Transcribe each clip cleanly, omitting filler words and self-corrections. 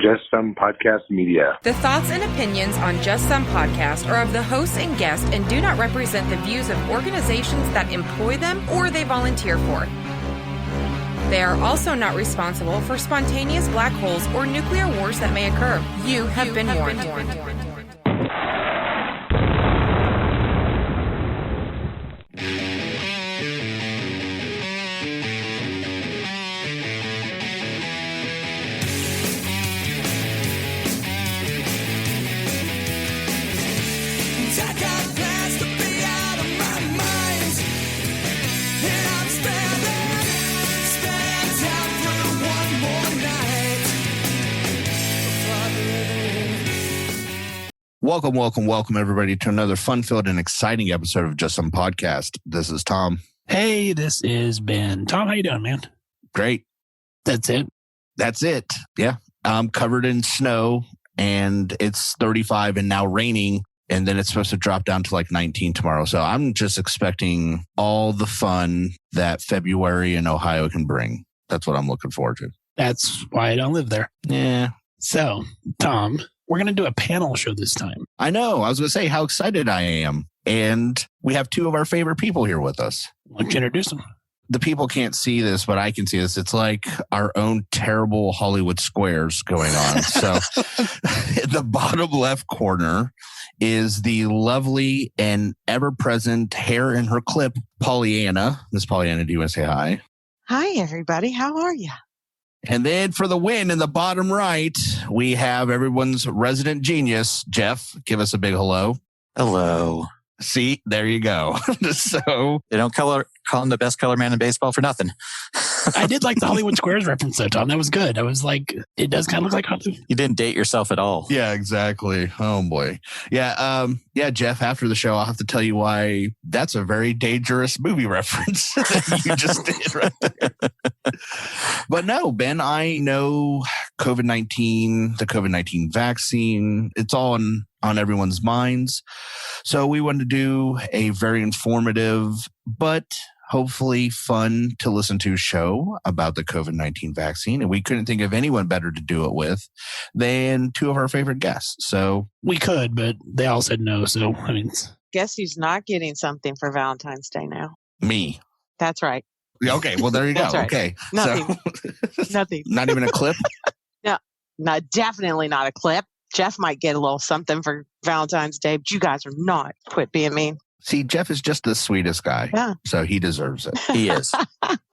Just Some Podcast Media. The thoughts and opinions on Just Some Podcast are of the hosts and guests and do not represent the views of organizations that employ them or they volunteer for. They are also not responsible for spontaneous black holes or nuclear wars that may occur. You have been warned. Welcome, everybody, to another fun-filled and exciting episode of Just Some Podcast. This is Tom. Hey, this is Ben. Tom, how you doing, man? Great. That's it? Yeah. I'm covered in snow, and it's 35 and now raining, and then it's supposed to drop down to like 19 tomorrow. So I'm just expecting all the fun that February in Ohio can bring. That's what I'm looking forward to. That's why I don't live there. Yeah. So, Tom, we're going to do a panel show this time. I know. I was going to say how excited I am. And we have two of our favorite people here with us. Why don't you introduce them? The people can't see this, but I can see this. It's like our own terrible Hollywood squares going on. So in the bottom left corner is the lovely and ever-present hair in her clip, Pollyanna. Miss Pollyanna, do you want to say hi? Hi, everybody. How are you? And then for the win in the bottom right, we have everyone's resident genius, Jeff. Give us a big hello. Hello. See, there you go. So they don't call him the best color man in baseball for nothing. I did like the Hollywood Squares reference, though, Tom. That was good. I was like, it does kind of look like Hollywood. You didn't date yourself at all. Yeah, exactly. Oh, boy. Yeah, Jeff, after the show, I'll have to tell you why that's a very dangerous movie reference that you just did right there. But no, Ben, I know COVID-19, the COVID-19 vaccine, it's all on everyone's minds. So we wanted to do a very informative, but hopefully fun to listen to show about the COVID-19 vaccine. And we couldn't think of anyone better to do it with than two of our favorite guests. So we could, but they all said no. So, I mean, guess who's not getting something for Valentine's Day now? Me. That's right. Okay. Well, there you go. Right. Okay. Nothing. So, Nothing. Not even a clip? No, definitely not a clip. Jeff might get a little something for Valentine's Day, but you guys are not. Quit being mean. See, Jeff is just the sweetest guy. Yeah. So he deserves it. He is.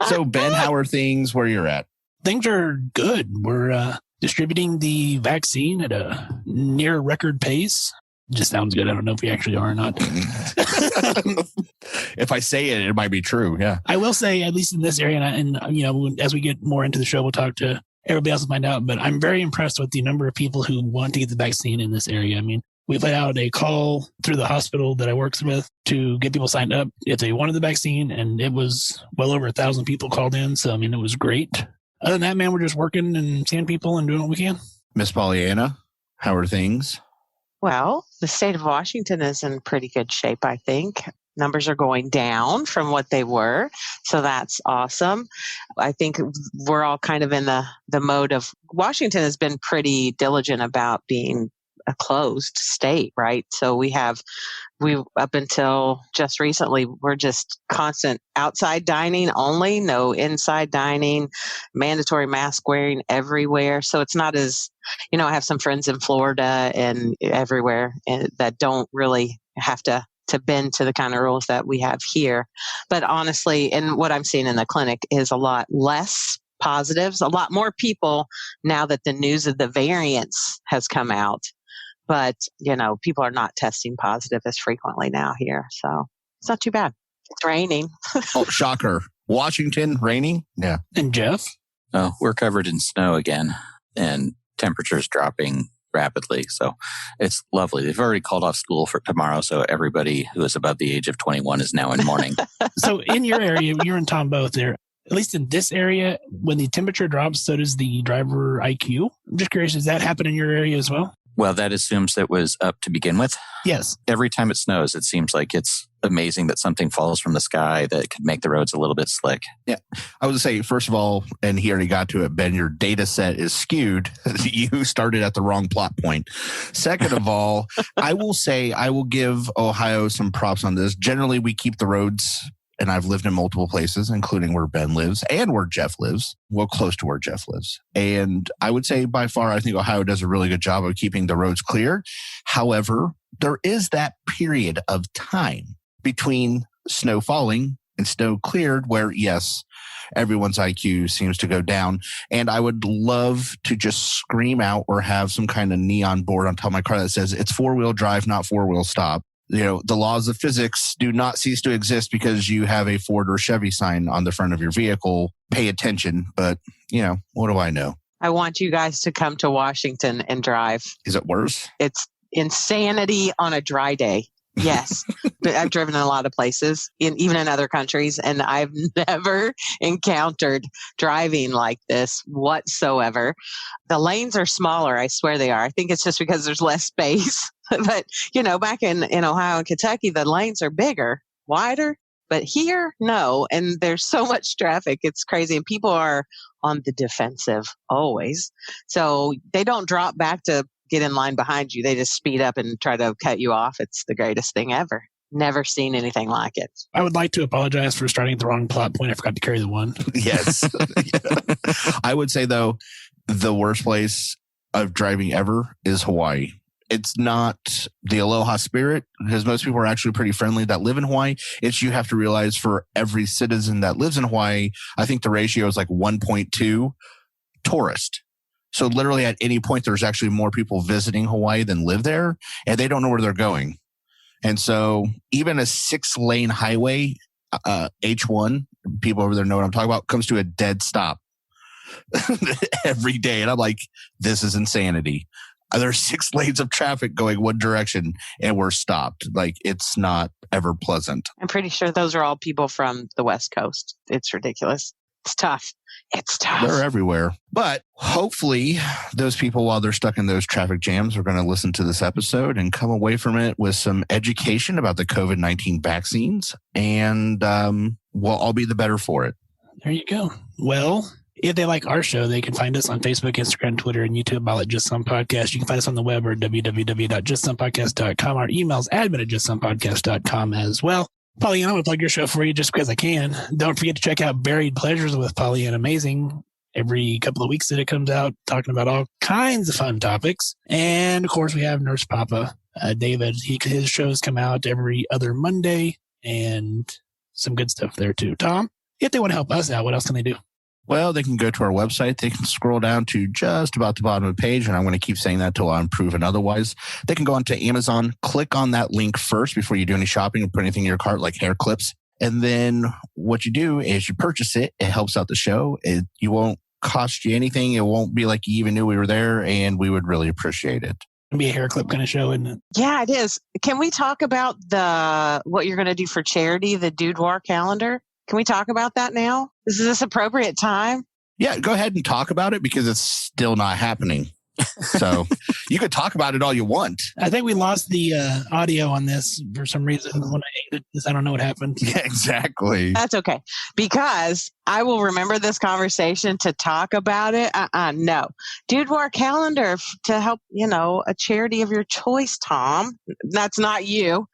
So, Ben, how are things where you're at? Things are good. We're distributing the vaccine at a near record pace. Just sounds good. I don't know if we actually are or not. If I say it, it might be true. Yeah. I will say, at least in this area, and you know, as we get more into the show, we'll talk to everybody else to find out. But I'm very impressed with the number of people who want to get the vaccine in this area. I mean, we put out a call through the hospital that I worked with to get people signed up if they wanted the vaccine, and it was well over 1,000 people called in. So, I mean, it was great. Other than that, man, we're just working and seeing people and doing what we can. Miss Pollyanna, how are things? Well, the state of Washington is in pretty good shape, I think. Numbers are going down from what they were. So that's awesome. I think we're all kind of in the mode of Washington has been pretty diligent about being a closed state, right? So we up until just recently, we're just constant outside dining only, no inside dining, mandatory mask wearing everywhere. So it's not as, I have some friends in Florida and everywhere that don't really have to bend to the kind of rules that we have here. But honestly, and what I'm seeing in the clinic is a lot less positives, a lot more people now that the news of the variants has come out. But, people are not testing positive as frequently now here. So it's not too bad. It's raining. Oh, shocker. Washington, raining? Yeah. And Jeff? Oh, we're covered in snow again and temperatures dropping rapidly. So it's lovely. They've already called off school for tomorrow. So everybody who is above the age of 21 is now in mourning. So in your area, you and Tom both there, at least in this area, when the temperature drops, so does the driver IQ. I'm just curious, does that happen in your area as well? Well, that assumes that was up to begin with. Yes. Every time it snows, it seems like it's amazing that something falls from the sky that could make the roads a little bit slick. Yeah. I would say, first of all, and he already got to it, Ben, your data set is skewed. You started at the wrong plot point. Second of all, I will say I will give Ohio some props on this. Generally, we keep the roads, and I've lived in multiple places, including where Ben lives and where Jeff lives, well, close to where Jeff lives. And I would say by far, I think Ohio does a really good job of keeping the roads clear. However, there is that period of time between snow falling and snow cleared where, yes, everyone's IQ seems to go down. And I would love to just scream out or have some kind of neon board on top of my car that says it's 4-wheel drive, not 4-wheel stop. You know, the laws of physics do not cease to exist because you have a Ford or Chevy sign on the front of your vehicle. Pay attention. But, you know, what do I know? I want you guys to come to Washington and drive. Is it worse? It's insanity on a dry day. Yes. But I've driven in a lot of places, even in other countries, and I've never encountered driving like this whatsoever. The lanes are smaller. I swear they are. I think it's just because there's less space. But, you know, back in Ohio and Kentucky, the lanes are bigger, wider. But here, no. And there's so much traffic. It's crazy. And people are on the defensive always. So they don't drop back to get in line behind you. They just speed up and try to cut you off. It's the greatest thing ever. Never seen anything like it. I would like to apologize for starting at the wrong plot point. I forgot to carry the one. Yes. I would say, though, the worst place of driving ever is Hawaii. It's not the Aloha spirit, because most people are actually pretty friendly that live in Hawaii. It's you have to realize for every citizen that lives in Hawaii, I think the ratio is like 1.2 tourist. So literally at any point, there's actually more people visiting Hawaii than live there, and they don't know where they're going. And so even a 6-lane highway, H1, people over there know what I'm talking about, comes to a dead stop every day. And I'm like, this is insanity. There's 6 lanes of traffic going one direction and we're stopped. Like, it's not ever pleasant. I'm pretty sure those are all people from the West Coast. It's ridiculous. It's tough. It's tough. They're everywhere. But hopefully those people, while they're stuck in those traffic jams, are going to listen to this episode and come away from it with some education about the COVID-19 vaccines. And we'll all be the better for it. There you go. Well, if they like our show, they can find us on Facebook, Instagram, Twitter, and YouTube all at Just Some Podcast. You can find us on the web or www.justsomepodcast.com. Our email's admin@justsomepodcast.com as well. Polly, I'm going to plug your show for you just because I can. Don't forget to check out Buried Pleasures with PollyAnnamazing every couple of weeks that it comes out, talking about all kinds of fun topics. And, of course, we have Nurse Papa, David. His shows come out every other Monday, and some good stuff there, too. Tom, if they want to help us out, what else can they do? Well, they can go to our website. They can scroll down to just about the bottom of the page, and I'm going to keep saying that till I'm proven otherwise. They can go onto Amazon, click on that link first before you do any shopping or put anything in your cart like hair clips. And then what you do is you purchase it. It helps out the show. It won't cost you anything. It won't be like you even knew we were there, and we would really appreciate it. It'll be a hair clip kind of show, isn't it? Yeah, it is. Can we talk about what you're going to do for charity, the Dude War calendar? Can we talk about that now? Is this appropriate time? Yeah, go ahead and talk about it because it's still not happening. So you could talk about it all you want. I think we lost the audio on this for some reason. When I hated this, I don't know what happened. Yeah, exactly. That's okay. Because I will remember this conversation to talk about it. No. Dude War calendar to help, a charity of your choice, Tom. That's not you.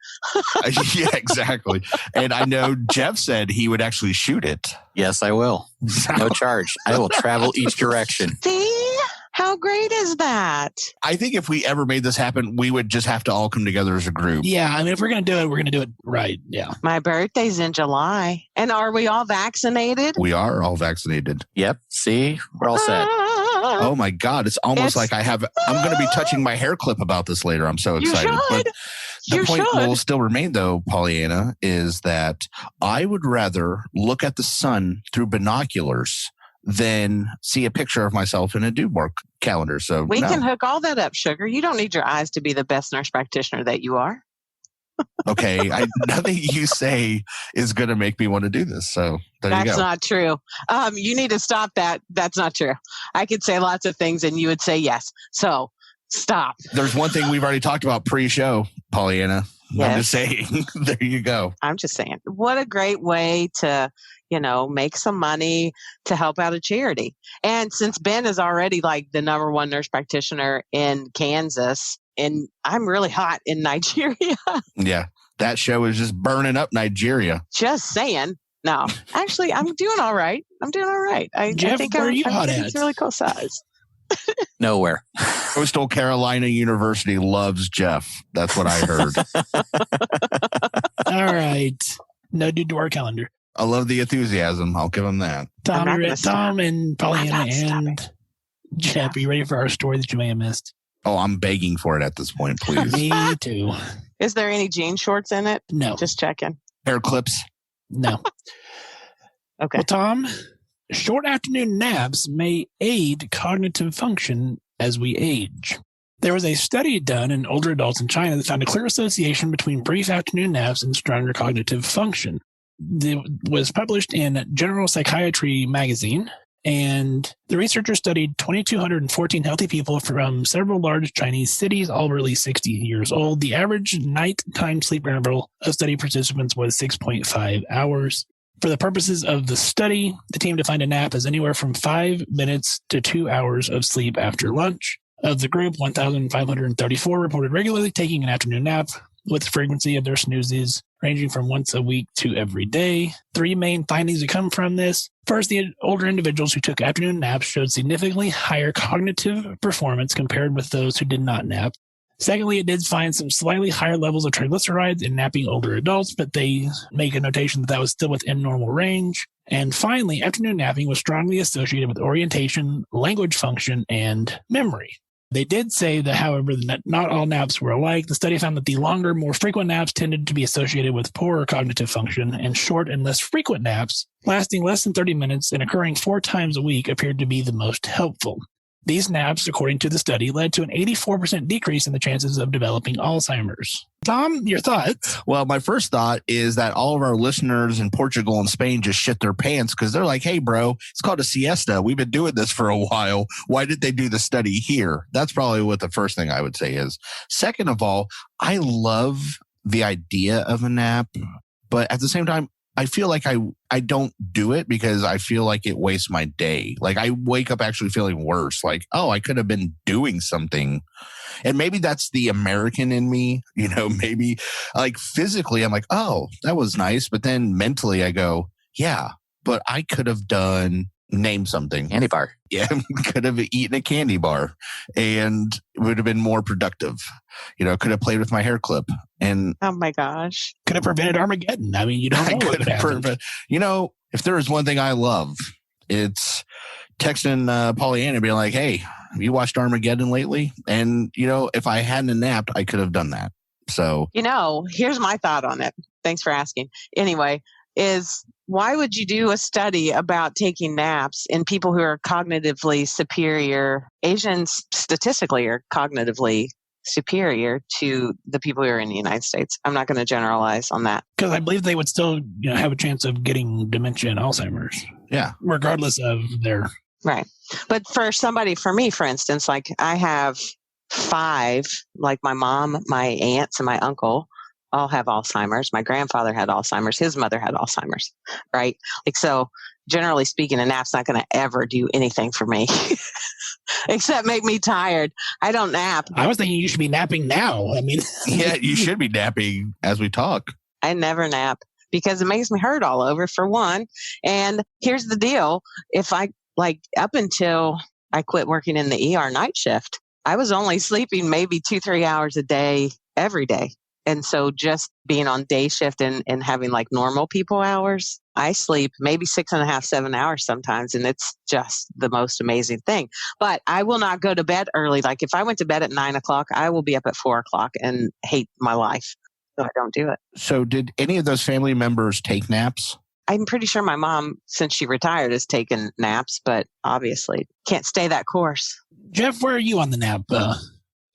Yeah, exactly. And I know Jeff said he would actually shoot it. Yes, I will. No charge. I will travel each direction. See? How great is that? I think if we ever made this happen, we would just have to all come together as a group. Yeah, I mean, if we're going to do it, we're going to do it right. Yeah. My birthday's in July. And are we all vaccinated? We are all vaccinated. Yep. See? We're all set. Oh my God. It's almost like I'm going to be touching my hair clip about this later. I'm so excited. But the point will still remain, though, Pollyanna, is that I would rather look at the sun through binoculars than see a picture of myself in a Dude War calendar. So we can hook all that up, sugar. You don't need your eyes to be the best nurse practitioner that you are. Okay. Nothing you say is going to make me want to do this. So there you go. That's not true. You need to stop that. That's not true. I could say lots of things and you would say yes. So stop. There's one thing we've already talked about pre-show, Pollyanna. Yes. I'm just saying. There you go. I'm just saying, what a great way to, make some money to help out a charity. And since Ben is already like the number one nurse practitioner in Kansas, and I'm really hot in Nigeria. Yeah. That show is just burning up Nigeria. Just saying. No, actually, I'm doing all right. Jeff, I think where are you I'm hot getting at? really cool size. Nowhere. Coastal Carolina University loves Jeff. That's what I heard. All right. No due to our calendar. I love the enthusiasm. I'll give him that. Tom I'm not Tom and Pollyanna I'm not and Jeff, are you ready for our story that you may have missed? Oh, I'm begging for it at this point, please. Me too. Is there any jean shorts in it? No. Just checking. Hair clips. No. Okay. Well, Tom, short afternoon naps may aid cognitive function as we age. There was a study done in older adults in China that found a clear association between brief afternoon naps and stronger cognitive function. It was published in General Psychiatry magazine, and the researchers studied 2,214 healthy people from several large Chinese cities, all really 60 years old. The average nighttime sleep interval of study participants was 6.5 hours. For the purposes of the study, the team defined a nap as anywhere from 5 minutes to 2 hours of sleep after lunch. Of the group, 1,534 reported regularly taking an afternoon nap, with the frequency of their snoozes ranging from once a week to every day. 3 main findings that come from this. First, the older individuals who took afternoon naps showed significantly higher cognitive performance compared with those who did not nap. Secondly, it did find some slightly higher levels of triglycerides in napping older adults, but they make a notation that was still within normal range. And finally, afternoon napping was strongly associated with orientation, language function, and memory. They did say that, however, that not all naps were alike. The study found that the longer, more frequent naps tended to be associated with poorer cognitive function, and short and less frequent naps, lasting less than 30 minutes and occurring 4 times a week, appeared to be the most helpful. These naps, according to the study, led to an 84% decrease in the chances of developing Alzheimer's. Tom, your thoughts? Well, my first thought is that all of our listeners in Portugal and Spain just shit their pants because they're like, hey, bro, it's called a siesta. We've been doing this for a while. Why did they do the study here? That's probably what the first thing I would say is. Second of all, I love the idea of a nap, but at the same time, I feel like I don't do it because I feel like it wastes my day. Like I wake up actually feeling worse. Like, oh, I could have been doing something. And maybe that's the American in me, maybe like physically I'm like, oh, that was nice. But then mentally I go, yeah, but I could have name something. Candy bar. Yeah, could have eaten a candy bar and it would have been more productive. Could have played with my hair clip. And oh my gosh. Could have prevented Armageddon. I mean, you don't know what would happen. If there is one thing I love, it's texting Pollyanna and being like, hey, have you watched Armageddon lately? And, if I hadn't napped, I could have done that. So, here's my thought on it. Thanks for asking. Anyway, is why would you do a study about taking naps in people who are cognitively superior? Asians statistically are cognitively superior to the people who are in the United States. I'm not going to generalize on that. Because I believe they would still have a chance of getting dementia and Alzheimer's. Yeah. Regardless of their... Right. But for me, for instance, like I have 5, like my mom, my aunts, and my uncle all have Alzheimer's. My grandfather had Alzheimer's. His mother had Alzheimer's, right? Like, so generally speaking, a nap's not going to ever do anything for me except make me tired. I don't nap. I was thinking you should be napping now. I mean, yeah, you should be napping as we talk. I never nap because it makes me hurt all over, for one. And here's the deal. If I up until I quit working in the ER night shift, I was only sleeping maybe 2-3 hours a day every day. And so just being on day shift and having like normal people hours, I sleep maybe 6.5, 7 hours sometimes. And it's just the most amazing thing. But I will not go to bed early. Like if I went to bed at 9 o'clock, I will be up at 4 o'clock and hate my life. So I don't do it. So did any of those family members take naps? I'm pretty sure my mom, since she retired, has taken naps, but obviously can't stay that course. Jeff, where are you on the nap?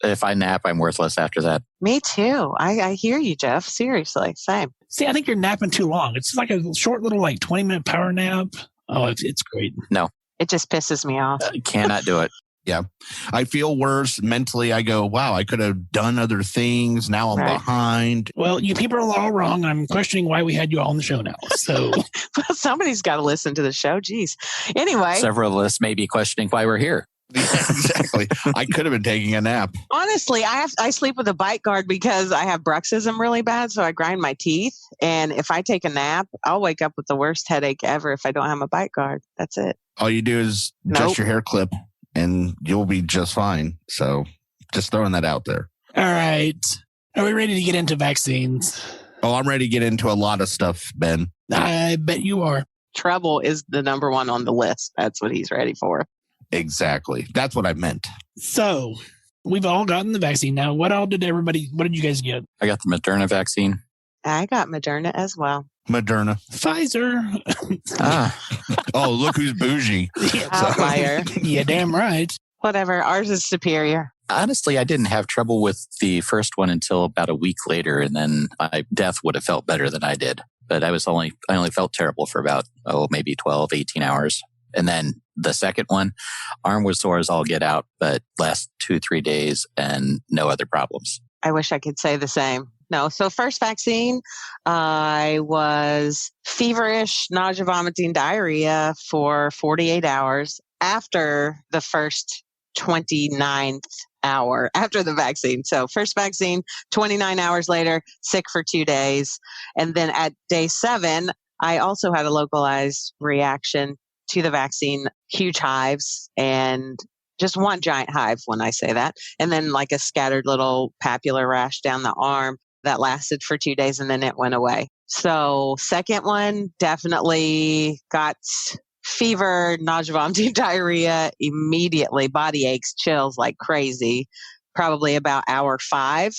If I nap, I'm worthless after that. Me too. I hear you, Jeff. Seriously, same. See, I think you're napping too long. It's like a short little 20-minute power nap. Oh, it's great. No. It just pisses me off. Cannot do it. Yeah. I feel worse mentally. I go, wow, I could have done other things. Now I'm behind. Well, you people are all wrong. I'm questioning why we had you all on the show now. So Well, somebody's got to listen to the show. Geez. Anyway. Several of us may be questioning why we're here. Yeah, exactly. I could have been taking a nap. Honestly, I sleep with a bite guard because I have bruxism really bad. So I grind my teeth. And if I take a nap, I'll wake up with the worst headache ever if I don't have my bite guard. That's it. All you do is adjust your hair clip and you'll be just fine. So just throwing that out there. All right. Are we ready to get into vaccines? Oh, I'm ready to get into a lot of stuff, Ben. I bet you are. Trouble is the number one on the list. That's what he's ready for. Exactly. That's what I meant. So we've all gotten the vaccine now. What did you guys get? I got the Moderna vaccine. I got Moderna as well. Moderna. Pfizer. Oh, look who's bougie. Outlier. Yeah, damn right. Whatever. Ours is superior. Honestly, I didn't have trouble with the first one until about a week later, and then my death would have felt better than I did. But I only felt terrible for about, maybe 12, 18 hours. And then the second one, arm was sore as all get out, but last 2-3 days and no other problems. I wish I could say the same. No. So first vaccine, I was feverish, nausea, vomiting, diarrhea for 48 hours after the first 29th hour after the vaccine. So first vaccine, 29 hours later, sick for 2 days. And then at day 7, I also had a localized reaction to the vaccine, huge hives, and just one giant hive when I say that. And then like a scattered little papular rash down the arm that lasted for 2 days and then it went away. So second one, definitely got fever, nausea, vomiting, diarrhea immediately, body aches, chills like crazy, probably about hour 5.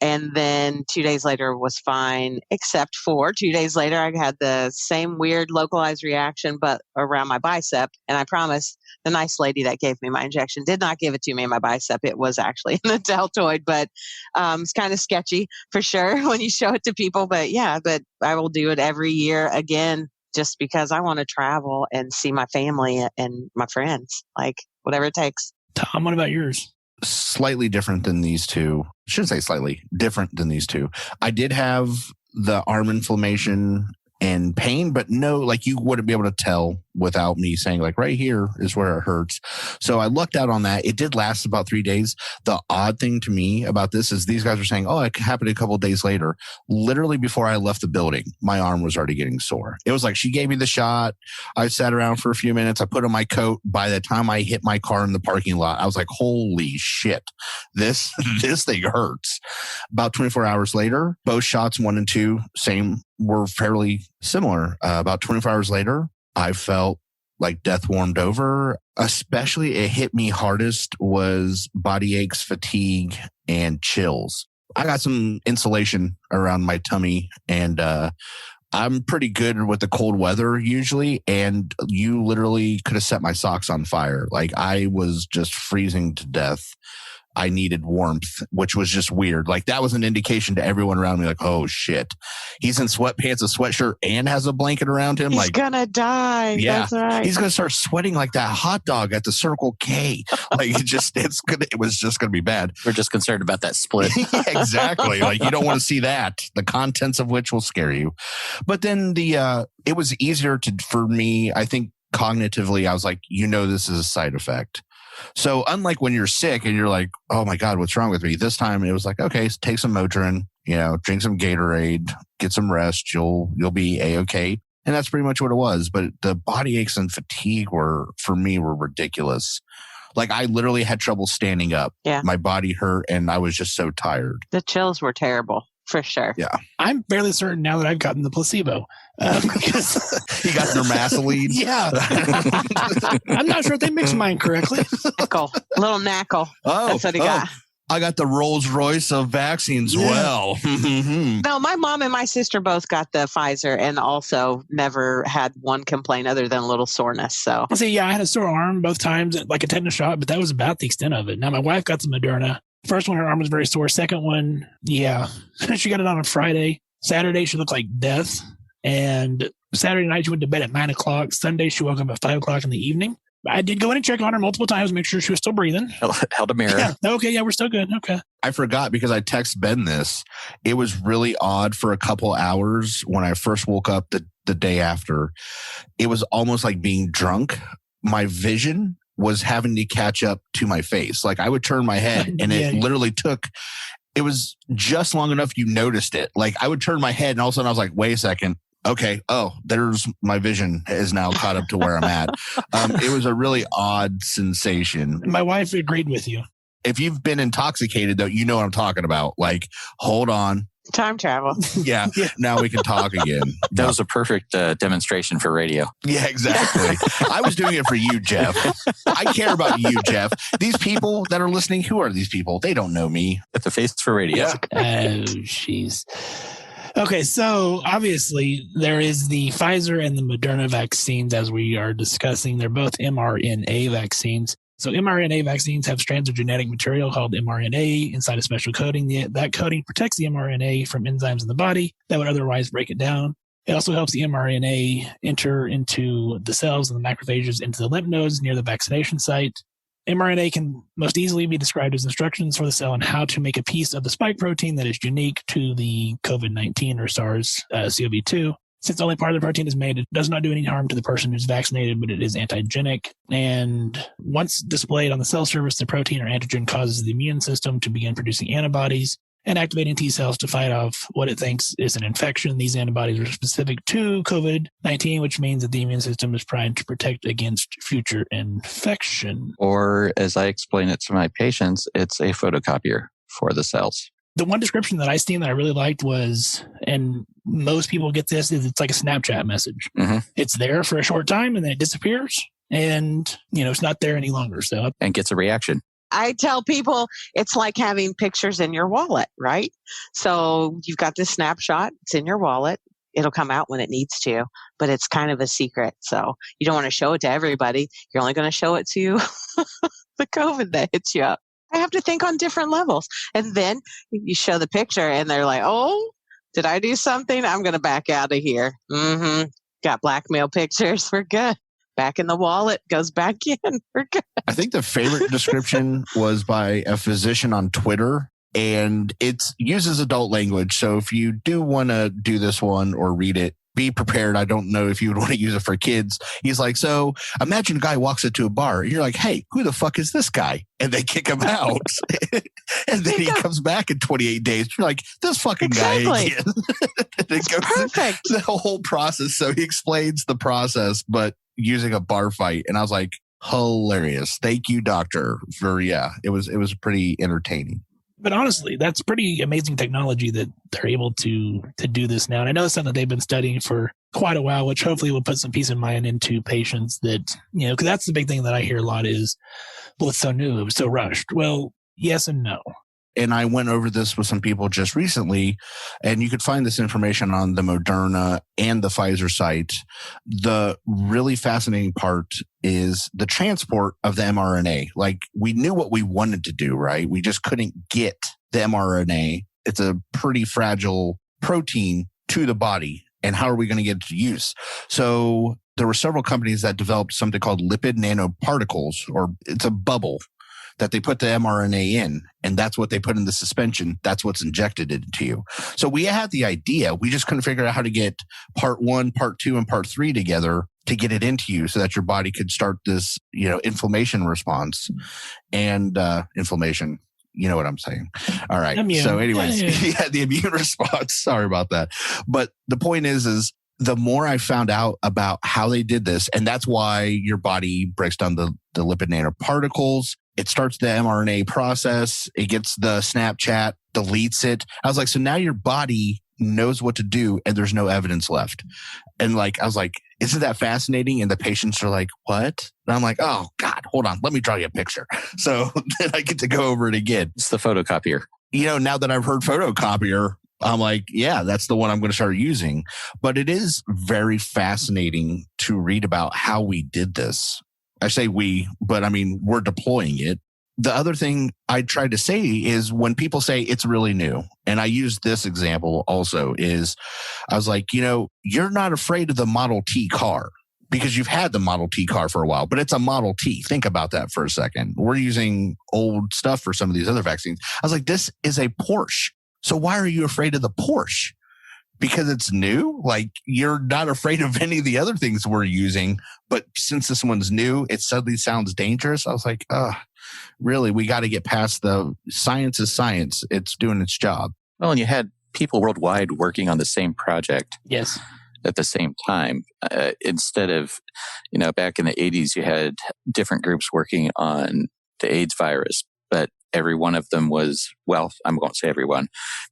And then 2 days later was fine, except for 2 days later, I had the same weird localized reaction, but around my bicep. And I promise the nice lady that gave me my injection did not give it to me in my bicep. It was actually in the deltoid, but it's kind of sketchy for sure when you show it to people. But I will do it every year again, just because I want to travel and see my family and my friends, like whatever it takes. Tom, what about yours? Slightly different than these two. I shouldn't say slightly different than these two. I did have the arm inflammation and pain, but no, like you wouldn't be able to tell without me saying like right here is where it hurts. So I lucked out on that. It did last about 3 days. The odd thing to me about this is these guys are saying, oh, it happened a couple of days later. Literally before I left the building, my arm was already getting sore. It was like she gave me the shot. I sat around for a few minutes. I put on my coat. By the time I hit my car in the parking lot, I was like, holy shit, this thing hurts. About 24 hours later, both shots 1 and 2, were fairly similar. About 24 hours later, I felt like death warmed over. Especially it hit me hardest was body aches, fatigue, and chills. I got some insulation around my tummy and I'm pretty good with the cold weather usually. And you literally could have set my socks on fire. Like I was just freezing to death. I needed warmth, which was just weird. Like that was an indication to everyone around me, like, oh shit, he's in sweatpants, a sweatshirt, and has a blanket around him. He's gonna die. Yeah, that's right. He's gonna start sweating like that hot dog at the Circle K. Like it was just gonna be bad. We're just concerned about that split. Yeah, exactly. Like you don't want to see that, the contents of which will scare you. But then it was easier for me. I think cognitively, I was like, this is a side effect. So unlike when you're sick and you're like, oh my God, what's wrong with me? This time it was like, okay, take some Motrin, drink some Gatorade, get some rest. You'll be A-okay. And that's pretty much what it was. But the body aches and fatigue were ridiculous. Like I literally had trouble standing up. Yeah. My body hurt and I was just so tired. The chills were terrible. For sure. Yeah. I'm fairly certain now that I've gotten the placebo. Because you got Nermasaline? Yeah. I'm not sure if they mixed mine correctly. Little knackle. Oh, that's what he got. I got the Rolls Royce of vaccines. Yeah. Well, no, my mom and my sister both got the Pfizer and also never had one complaint other than a little soreness. So I had a sore arm both times, like a tetanus shot, but that was about the extent of it. Now my wife got the Moderna. First one, her arm was very sore. Second one, she got it on a Friday. Saturday, she looked like death. And Saturday night, she went to bed at 9 o'clock. Sunday, she woke up at 5 o'clock in the evening. I did go in and check on her multiple times, make sure she was still breathing. Held a mirror. Yeah. Okay. Yeah, we're still good. Okay. I forgot because I text Ben this. It was really odd for a couple hours when I first woke up the day after. It was almost like being drunk. My vision was having to catch up to my face. Like I would turn my head and it literally it was just long enough you noticed it. Like I would turn my head and all of a sudden I was like, wait a second. Okay. Oh, there's my vision is now caught up to where I'm at. It was a really odd sensation. My wife agreed with you. If you've been intoxicated, though, you know what I'm talking about. Like, hold on. Time travel. Yeah. Now we can talk again. That was a perfect demonstration for radio. Yeah, exactly. I was doing it for you, Jeff. I care about you, Jeff. These people that are listening, who are these people? They don't know me. At the face for radio. Yeah. Oh, jeez. Okay, so obviously there is the Pfizer and the Moderna vaccines as we are discussing. They're both mRNA vaccines. So mRNA vaccines have strands of genetic material called mRNA inside a special coating. That coating protects the mRNA from enzymes in the body that would otherwise break it down. It also helps the mRNA enter into the cells and the macrophages into the lymph nodes near the vaccination site. mRNA can most easily be described as instructions for the cell on how to make a piece of the spike protein that is unique to the COVID-19 or SARS-CoV-2. Since only part of the protein is made, it does not do any harm to the person who's vaccinated, but it is antigenic. And once displayed on the cell surface, the protein or antigen causes the immune system to begin producing antibodies and activating T cells to fight off what it thinks is an infection. These antibodies are specific to COVID-19, which means that the immune system is primed to protect against future infection. Or, as I explain it to my patients, it's a photocopier for the cells. The one description that I seen that I really liked was, and most people get this, is it's like a Snapchat message. Mm-hmm. It's there for a short time and then it disappears and, it's not there any longer. So, and gets a reaction. I tell people it's like having pictures in your wallet, right? So you've got this snapshot, it's in your wallet. It'll come out when it needs to, but it's kind of a secret. So you don't want to show it to everybody. You're only going to show it to the COVID that hits you up. I have to think on different levels. And then you show the picture and they're like, oh, did I do something? I'm going to back out of here. Got blackmail pictures. We're good. Back in the wallet, goes back in. We're good. I think the favorite description was by a physician on Twitter, and it uses adult language. So if you do want to do this one or read it, be prepared. I don't know if you would want to use it for kids. He's like, so imagine a guy walks into a bar. And you're like, hey, who the fuck is this guy? And they kick him out. And then he comes back in 28 days. You're like, this fucking guy again. It's perfect. The whole process. So he explains the process, but using a bar fight. And I was like, hilarious. Thank you, doctor, for, it was pretty entertaining. But honestly, that's pretty amazing technology that they're able to do this now. And I know it's something that they've been studying for quite a while, which hopefully will put some peace of mind into patients that, because that's the big thing that I hear a lot is, well, it's so new, it was so rushed. Well, yes and no. And I went over this with some people just recently, and you could find this information on the Moderna and the Pfizer site. The really fascinating part is the transport of the mRNA. Like, we knew what we wanted to do, right? We just couldn't get the mRNA. It's a pretty fragile protein to the body. And how are we going to get it to use? So there were several companies that developed something called lipid nanoparticles, or it's a bubble that they put the mRNA in, and that's what they put in the suspension. That's what's injected into you. So we had the idea. We just couldn't figure out how to get part 1, part 2, and part 3 together to get it into you so that your body could start this, inflammation response and inflammation. You know what I'm saying? All right. Immune. So anyways, the immune response. Sorry about that. But the point is the more I found out about how they did this, and that's why your body breaks down the lipid nanoparticles. It starts the mRNA process. It gets the Snapchat, deletes it. I was like, so now your body knows what to do and there's no evidence left. And I was like, isn't that fascinating? And the patients are like, what? And I'm like, oh God, hold on. Let me draw you a picture. So then I get to go over it again. It's the photocopier. Now that I've heard photocopier, I'm like, yeah, that's the one I'm going to start using. But it is very fascinating to read about how we did this. I say we, but I mean, we're deploying it. The other thing I tried to say is when people say it's really new, and I use this example also, is I was like, you're not afraid of the Model T car. because you've had the Model T car for a while, but it's a Model T. Think about that for a second. We're using old stuff for some of these other vaccines. I was like, this is a Porsche. So why are you afraid of the Porsche? Because it's new? Like, you're not afraid of any of the other things we're using, but since this one's new, it suddenly sounds dangerous. I was like, really, we got to get past the science is science. It's doing its job. Well, and you had people worldwide working on the same project. Yes. At the same time, instead of, back in the 80s, you had different groups working on the AIDS virus, but every one of them was, well, I won't say everyone,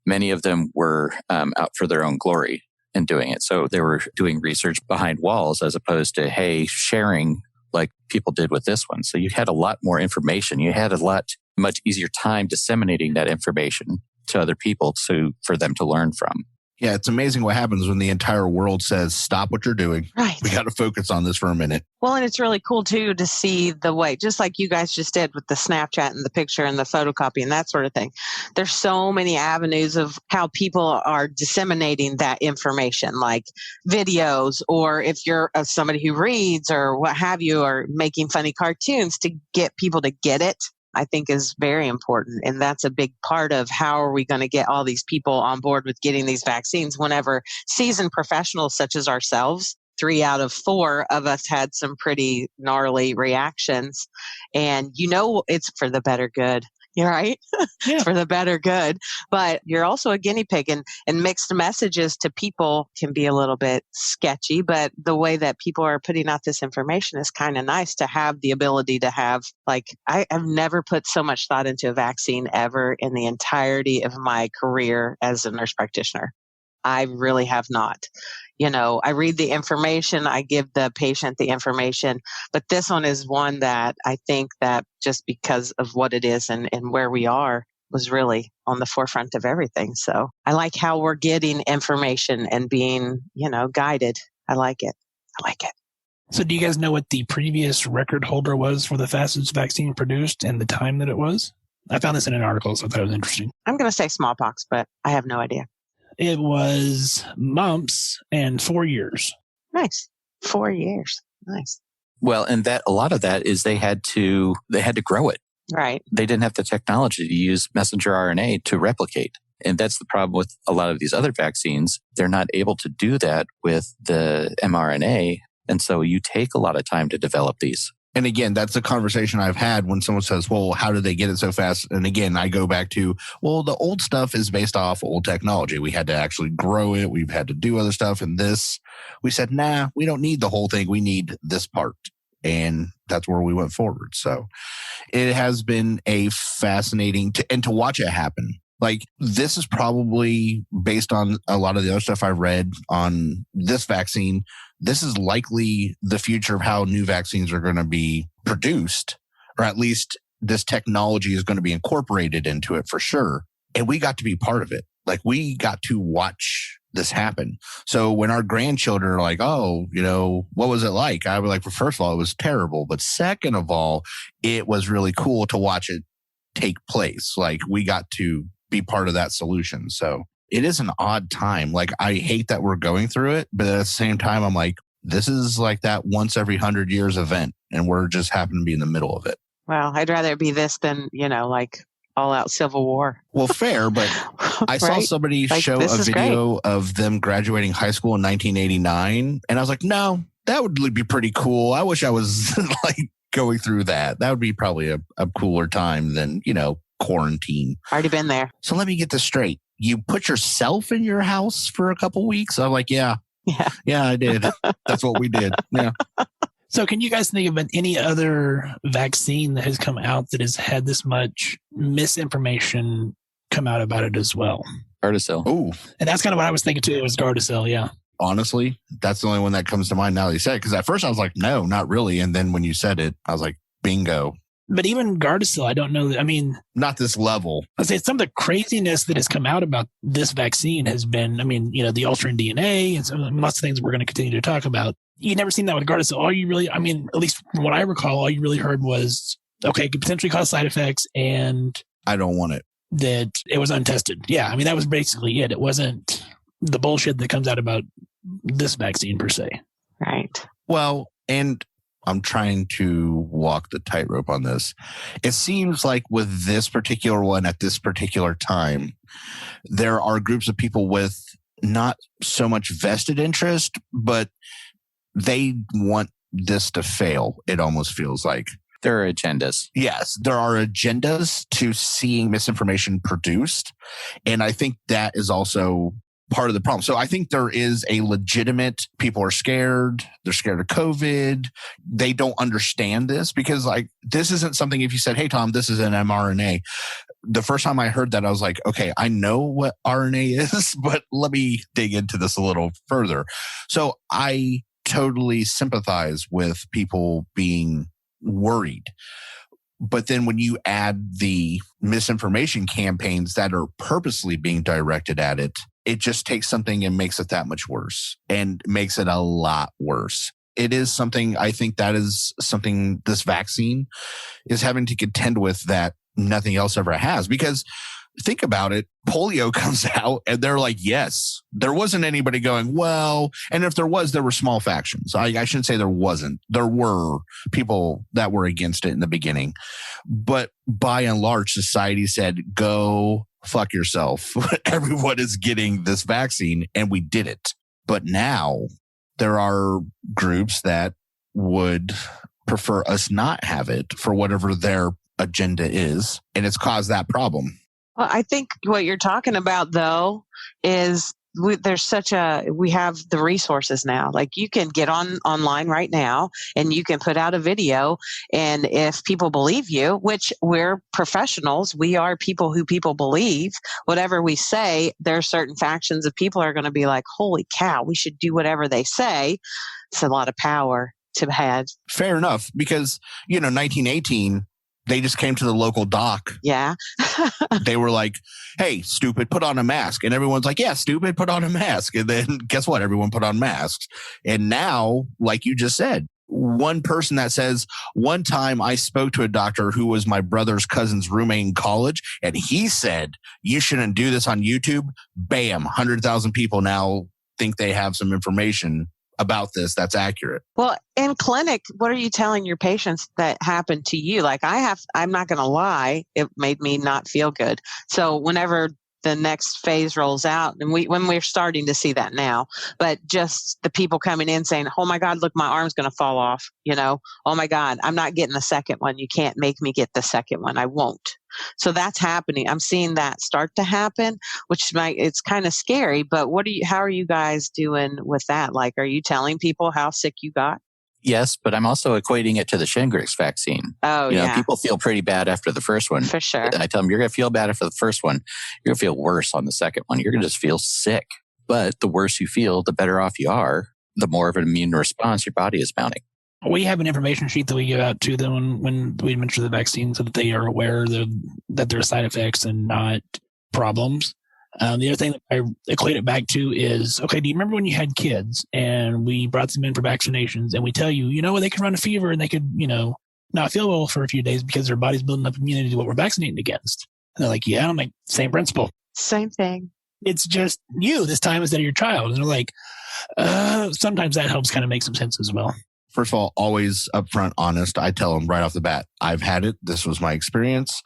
many of them were out for their own glory in doing it. So they were doing research behind walls as opposed to, hey, sharing like people did with this one. So you had a lot more information. You had much easier time disseminating that information to other people for them to learn from. Yeah, it's amazing what happens when the entire world says, stop what you're doing. Right. We got to focus on this for a minute. Well, and it's really cool, too, to see the way, just like you guys just did with the Snapchat and the picture and the photocopy and that sort of thing. There's so many avenues of how people are disseminating that information, like videos, or if you're somebody who reads or what have you, or making funny cartoons to get people to get it. I think is very important. And that's a big part of how are we going to get all these people on board with getting these vaccines whenever seasoned professionals such as ourselves, 3 out of 4 of us had some pretty gnarly reactions. And it's for the better good. You're right. Yeah. It's for the better good. But you're also a guinea pig, and mixed messages to people can be a little bit sketchy. But the way that people are putting out this information is kind of nice to have the ability to have, like, I've never put so much thought into a vaccine ever in the entirety of my career as a nurse practitioner. I really have not. I read the information, I give the patient the information, but this one is one that I think that just because of what it is and where we are was really on the forefront of everything. So I like how we're getting information and being, guided. I like it. So do you guys know what the previous record holder was for the fastest vaccine produced and the time that it was? I found this in an article, so I thought it was interesting. I'm going to say smallpox, but I have no idea. It was mumps and 4 years. Nice. 4 years. Nice. Well, and that a lot of that is they had to grow it. Right. They didn't have the technology to use messenger RNA to replicate. And that's the problem with a lot of these other vaccines. They're not able to do that with the mRNA. And so you take a lot of time to develop these. And again, that's a conversation I've had when someone says, well, how did they get it so fast? And again, I go back to, well, the old stuff is based off old technology. We had to actually grow it. We've had to do other stuff. And this, we said, nah, we don't need the whole thing. We need this part. And that's where we went forward. So it has been a fascinating to watch it happen. Like, this is probably based on a lot of the other stuff I read on this vaccine. This is likely the future of how new vaccines are going to be produced, or at least this technology is going to be incorporated into it for sure. And we got to be part of it. Like, we got to watch this happen. So when our grandchildren are like, oh, what was it like? I was like, well, first of all, it was terrible. But second of all, it was really cool to watch it take place. Like, we got to be part of that solution. So it is an odd time. Like, I hate that we're going through it, but at the same time, I'm like, this is like that once every 100 years event, and we're just happen to be in the middle of it. Well, I'd rather it be this than, like all out civil war. Well, fair, but I saw somebody show a video of them graduating high school in 1989, and I was like, no, that would be pretty cool. I wish I was like going through that. That would be probably a cooler time than, quarantine. Already been there. So let me get this straight. You put yourself in your house for a couple weeks? I'm like, yeah, I did. That's what we did. Yeah. So can you guys think of any other vaccine that has come out that has had this much misinformation come out about it as well? Gardasil. Oh. And that's kind of what I was thinking too. It was Gardasil, yeah. Honestly, that's the only one that comes to mind now that you said it. Because at first I was like, no, not really. And then when you said it, I was like, bingo. But even Gardasil, I don't know. I mean, not this level. I'd say some of the craziness that has come out about this vaccine has been, the altering DNA and lots of things we're going to continue to talk about. You never seen that with Gardasil. At least from what I recall, all you really heard was, okay, it could potentially cause side effects and I don't want it. That it was untested. Yeah. That was basically it. It wasn't the bullshit that comes out about this vaccine per se. Right. Well, and I'm trying to walk the tightrope on this. It seems like with this particular one at this particular time, there are groups of people with not so much vested interest, but they want this to fail, it almost feels like. There are agendas. Yes, there are agendas to seeing misinformation produced. And I think that is also part of the problem. So I think there is a legitimate, people are scared. They're scared of COVID. They don't understand this because like, this isn't something, if you said, hey, Tom, this is an mRNA. The first time I heard that, I was like, okay, I know what RNA is, but let me dig into this a little further. So I totally sympathize with people being worried. But then when you add the misinformation campaigns that are purposely being directed at it, it just takes something and makes it that much worse and makes it a lot worse. It is something, I think that is something this vaccine is having to contend with that nothing else ever has. Because think about it, polio comes out and they're like, yes, there wasn't anybody going, well, and if there was, there were small factions. I shouldn't say there wasn't. There were people that were against it in the beginning. But by and large, society said, go fuck yourself. Everyone is getting this vaccine, and we did it. But now there are groups that would prefer us not have it for whatever their agenda is, and it's caused that problem. Well, I think what you're talking about, though, is we have the resources now. Like you can get online right now and you can put out a video. And if people believe you, which we're professionals, we are people who people believe, whatever we say, there are certain factions of people are going to be like, holy cow, we should do whatever they say. It's a lot of power to have. Fair enough. Because, 1918, they just came to the local dock. Yeah. They were like, hey, stupid, put on a mask. And everyone's like, yeah, stupid, put on a mask. And then guess what? Everyone put on masks. And now, like you just said, one person that says, one time I spoke to a doctor who was my brother's cousin's roommate in college, and he said, you shouldn't do this on YouTube. Bam, 100,000 people now think they have some information about this that's accurate. Well, in clinic, what are you telling your patients that happened to you? Like I'm not going to lie, it made me not feel good. So whenever the next phase rolls out, and when we're starting to see that now, but just the people coming in saying, oh my God, look, my arm's going to fall off. Oh my God, I'm not getting the second one. You can't make me get the second one. I won't. So that's happening. I'm seeing that start to happen, it's kind of scary, but how are you guys doing with that? Like, are you telling people how sick you got? Yes, but I'm also equating it to the Shingrix vaccine. Oh, yeah. People feel pretty bad after the first one. For sure. I tell them, you're going to feel bad after the first one. You're going to feel worse on the second one. You're going to just feel sick. But the worse you feel, the better off you are, the more of an immune response your body is mounting. We have an information sheet that we give out to them when we mention the vaccine so that they are aware that there are side effects and not problems. The other thing that I equate it back to is, okay, do you remember when you had kids and we brought them in for vaccinations and we tell you, they could run a fever and they could, not feel well for a few days because their body's building up immunity to what we're vaccinating against. And they're like, yeah, I'm like, same principle. Same thing. It's just you this time instead of your child. And they're like, sometimes that helps kind of make some sense as well. First of all, always upfront, honest. I tell them right off the bat, I've had it. This was my experience,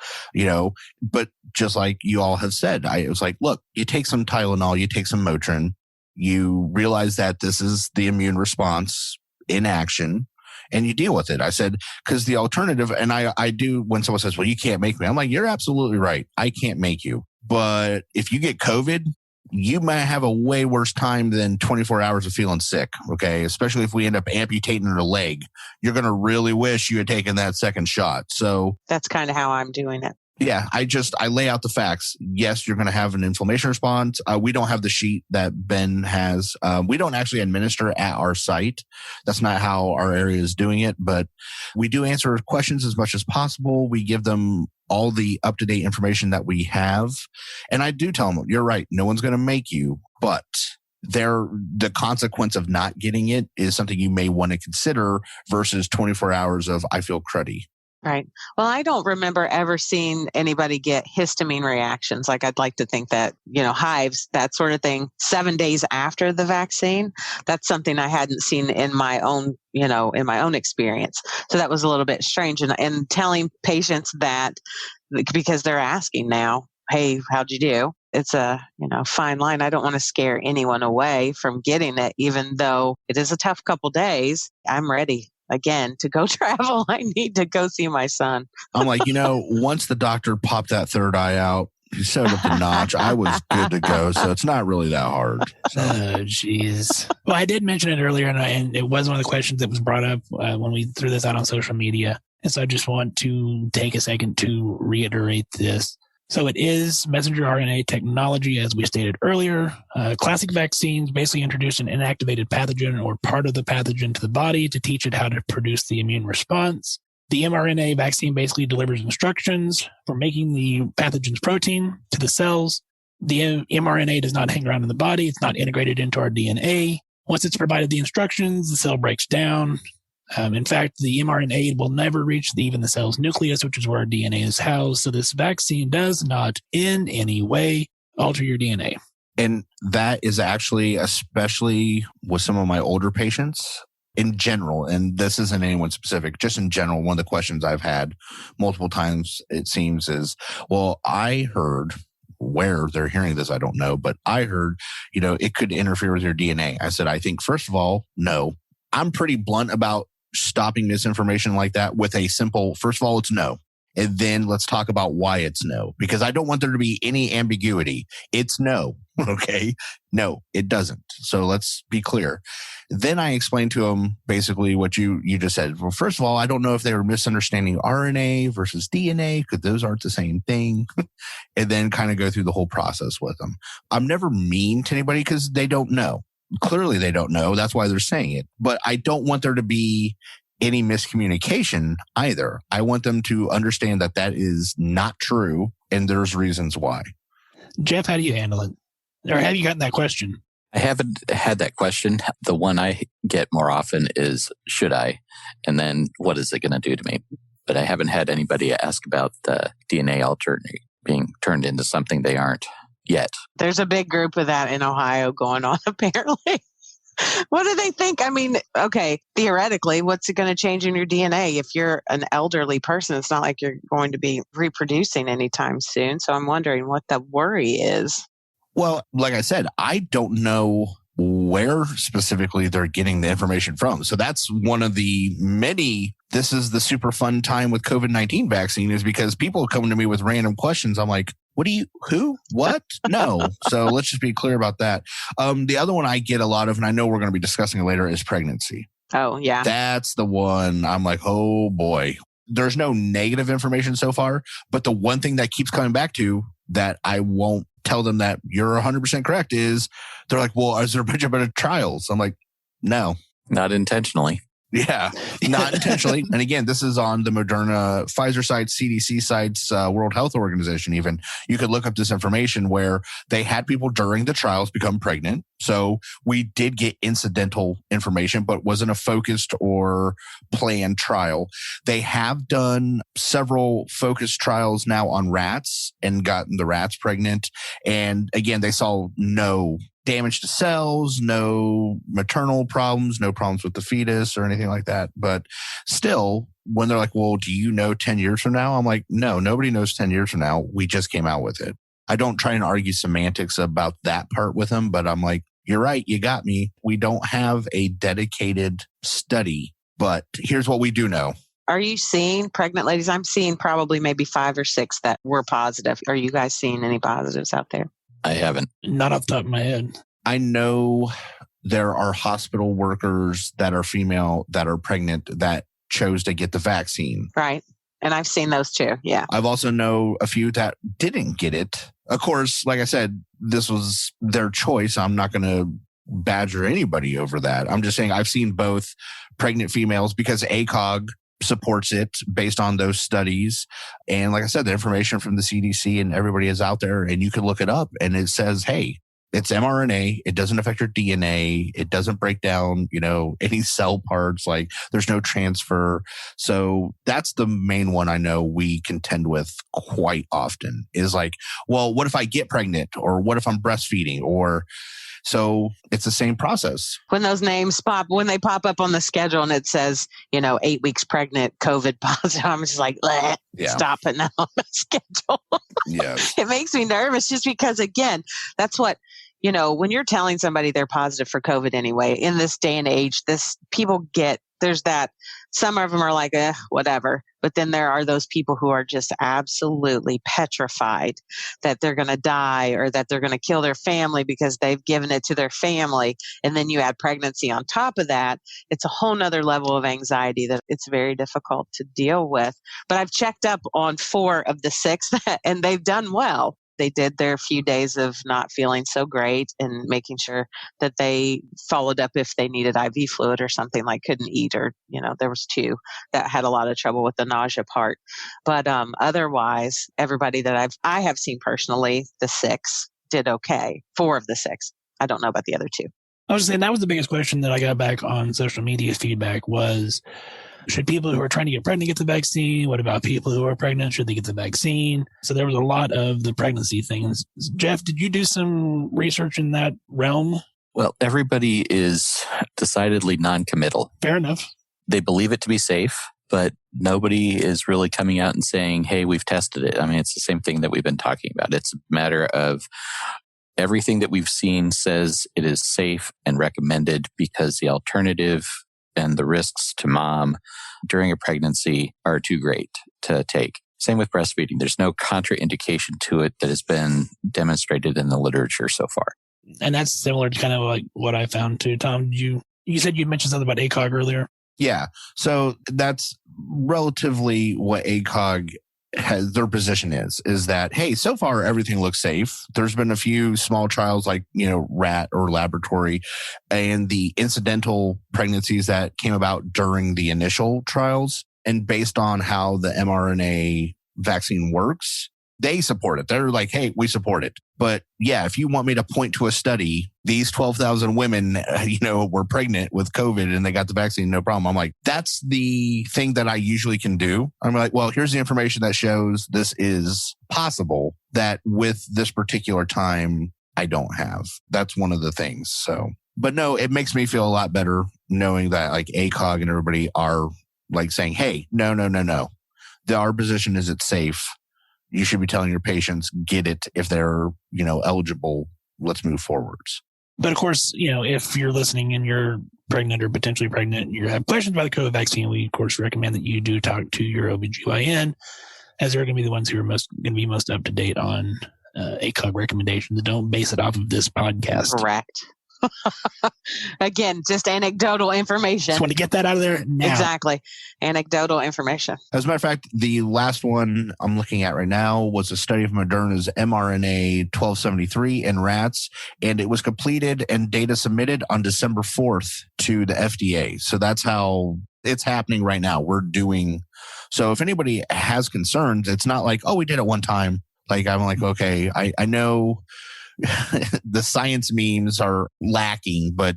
but just like you all have said, it was like, look, you take some Tylenol, you take some Motrin, you realize that this is the immune response in action and you deal with it. I said, because the alternative, and I do, when someone says, well, you can't make me, I'm like, you're absolutely right. I can't make you. But if you get COVID, you might have a way worse time than 24 hours of feeling sick, okay? Especially if we end up amputating a leg. You're going to really wish you had taken that second shot. So that's kind of how I'm doing it. Yeah, I lay out the facts. Yes, you're going to have an inflammation response. We don't have the sheet that Ben has. We don't actually administer at our site. That's not how our area is doing it, but we do answer questions as much as possible. We give them all the up-to-date information that we have. And I do tell them, you're right, no one's going to make you, but the consequence of not getting it is something you may want to consider versus 24 hours of I feel cruddy. Right. Well, I don't remember ever seeing anybody get histamine reactions. Like I'd like to think that, hives, that sort of thing, 7 days after the vaccine. That's something I hadn't seen in my own, in my own experience. So that was a little bit strange. And telling patients that because they're asking now, hey, how'd you do? It's a, fine line. I don't want to scare anyone away from getting it, even though it is a tough couple days. I'm ready. Again, to go travel, I need to go see my son. I'm like, once the doctor popped that third eye out, he sewed up the notch, I was good to go. So it's not really that hard. So. Oh, jeez. Well, I did mention it earlier, and it was one of the questions that was brought up when we threw this out on social media. And so I just want to take a second to reiterate this. So it is messenger RNA technology, as we stated earlier. Classic vaccines basically introduce an inactivated pathogen or part of the pathogen to the body to teach it how to produce the immune response. The mRNA vaccine basically delivers instructions for making the pathogen's protein to the cells. The mRNA does not hang around in the body. It's not integrated into our DNA. Once it's provided the instructions, the cell breaks down. In fact, the mRNA will never reach even the cell's nucleus, which is where our DNA is housed. So this vaccine does not in any way alter your DNA. And that is actually, especially with some of my older patients in general, and this isn't anyone specific, just in general, one of the questions I've had multiple times, it seems, is, well, I heard, where they're hearing this, I don't know, but I heard, it could interfere with your DNA. I said, I think, first of all, no. I'm pretty blunt about stopping misinformation like that with a simple, first of all, it's no. And then let's talk about why it's no, because I don't want there to be any ambiguity. It's no. Okay. No, it doesn't. So let's be clear. Then I explained to them basically what you just said. Well, first of all, I don't know if they were misunderstanding RNA versus DNA, because those aren't the same thing. And then kind of go through the whole process with them. I'm never mean to anybody because they don't know. Clearly they don't know. That's why they're saying it. But I don't want there to be any miscommunication either. I want them to understand that that is not true, and there's reasons why. Jeff, how do you handle it? Or have you gotten that question? I haven't had that question. The one I get more often is, should I? And then what is it going to do to me? But I haven't had anybody ask about the DNA alternate being turned into something they aren't yet. There's a big group of that in Ohio going on, apparently. What do they think? I mean, okay, theoretically, what's it going to change in your DNA? If you're an elderly person, it's not like you're going to be reproducing anytime soon. So I'm wondering what the worry is. Well, like I said, I don't know where specifically they're getting the information from. So that's one of the many, this is the super fun time with COVID-19 vaccine, is because people come to me with random questions. I'm like, who, what? No. So let's just be clear about that. The other one I get a lot of, and I know we're going to be discussing it later, is pregnancy. Oh, yeah. That's the one I'm like, oh boy. There's no negative information so far, but the one thing that keeps coming back to that I won't tell them that you're 100% correct is they're like, well, is there a bunch of trials? I'm like, no. Not intentionally. Yeah, not intentionally. And again, this is on the Moderna, Pfizer sites, CDC sites, World Health Organization even. You could look up this information where they had people during the trials become pregnant. So we did get incidental information, but wasn't a focused or planned trial. They have done several focused trials now on rats and gotten the rats pregnant. And again, they saw no damage to cells, no maternal problems, no problems with the fetus or anything like that. But still, when they're like, well, do you know 10 years from now? I'm like, no, nobody knows 10 years from now. We just came out with it. I don't try and argue semantics about that part with them, but I'm like, you're right. You got me. We don't have a dedicated study, but here's what we do know. Are you seeing pregnant ladies? I'm seeing probably maybe 5 or 6 that were positive. Are you guys seeing any positives out there? I haven't. Not off the top of my head. I know there are hospital workers that are female that are pregnant that chose to get the vaccine. Right. And I've seen those too. Yeah. I've also know a few that didn't get it. Of course, like I said, this was their choice. I'm not going to badger anybody over that. I'm just saying I've seen both pregnant females because ACOG supports it based on those studies. And like I said, the information from the CDC and everybody is out there and you can look it up and it says, hey, it's mRNA. It doesn't affect your DNA. It doesn't break down, any cell parts. Like there's no transfer. So that's the main one I know we contend with quite often is like, well, what if I get pregnant or what if I'm breastfeeding so it's the same process. When those names when they pop up on the schedule and it says, 8 weeks pregnant, COVID positive, I'm just like, stop putting that on the schedule. Yeah. It makes me nervous just because, again, that's what, when you're telling somebody they're positive for COVID anyway, in this day and age, there's that, some of them are like, whatever. But then there are those people who are just absolutely petrified that they're going to die or that they're going to kill their family because they've given it to their family. And then you add pregnancy on top of that. It's a whole nother level of anxiety that it's very difficult to deal with. But I've checked up on 4 of the 6 and they've done well. They did their few days of not feeling so great and making sure that they followed up if they needed IV fluid or something, like couldn't eat, or, there was 2 that had a lot of trouble with the nausea part. But otherwise, everybody that I have seen personally, the 6 did okay. 4 of the 6. I don't know about the other 2. I was just saying that was the biggest question that I got back on social media feedback was, should people who are trying to get pregnant get the vaccine? What about people who are pregnant? Should they get the vaccine? So there was a lot of the pregnancy things. Jeff, did you do some research in that realm? Well, everybody is decidedly non-committal. Fair enough. They believe it to be safe, but nobody is really coming out and saying, hey, we've tested it. I mean, it's the same thing that we've been talking about. It's a matter of everything that we've seen says it is safe and recommended because the alternative and the risks to mom during a pregnancy are too great to take. Same with breastfeeding. There's no contraindication to it that has been demonstrated in the literature so far. And that's similar to kind of like what I found too. Tom, you said you mentioned something about ACOG earlier. Yeah. So that's relatively what ACOG has, their position is that, hey, so far everything looks safe. There's been a few small trials like, rat or laboratory, and the incidental pregnancies that came about during the initial trials. And based on how the mRNA vaccine works, they support it. They're like, hey, we support it. But yeah, if you want me to point to a study, these 12,000 women, were pregnant with COVID and they got the vaccine, no problem. I'm like, that's the thing that I usually can do. I'm like, well, here's the information that shows this is possible that with this particular time, I don't have. That's one of the things. So, but no, it makes me feel a lot better knowing that like ACOG and everybody are like saying, hey, no. Our position is it's safe. You should be telling your patients, get it if they're, eligible. Let's move forwards. But of course, if you're listening and you're pregnant or potentially pregnant, and you have questions about the COVID vaccine, we of course recommend that you do talk to your OBGYN, as they're going to be the ones who are going to be most up to date on ACOG recommendations. Don't base it off of this podcast. Correct. Again, just anecdotal information. Just want to get that out of there now. Exactly. Anecdotal information. As a matter of fact, the last one I'm looking at right now was a study of Moderna's mRNA 1273 in rats, and it was completed and data submitted on December 4th to the FDA. So that's how it's happening right now. So if anybody has concerns, it's not like, oh, we did it one time. Like, I'm like, okay, I know the science memes are lacking, but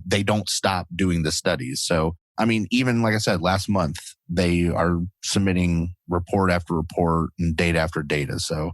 they don't stop doing the studies. So, I mean, even like I said, last month, they are submitting report after report and data after data. So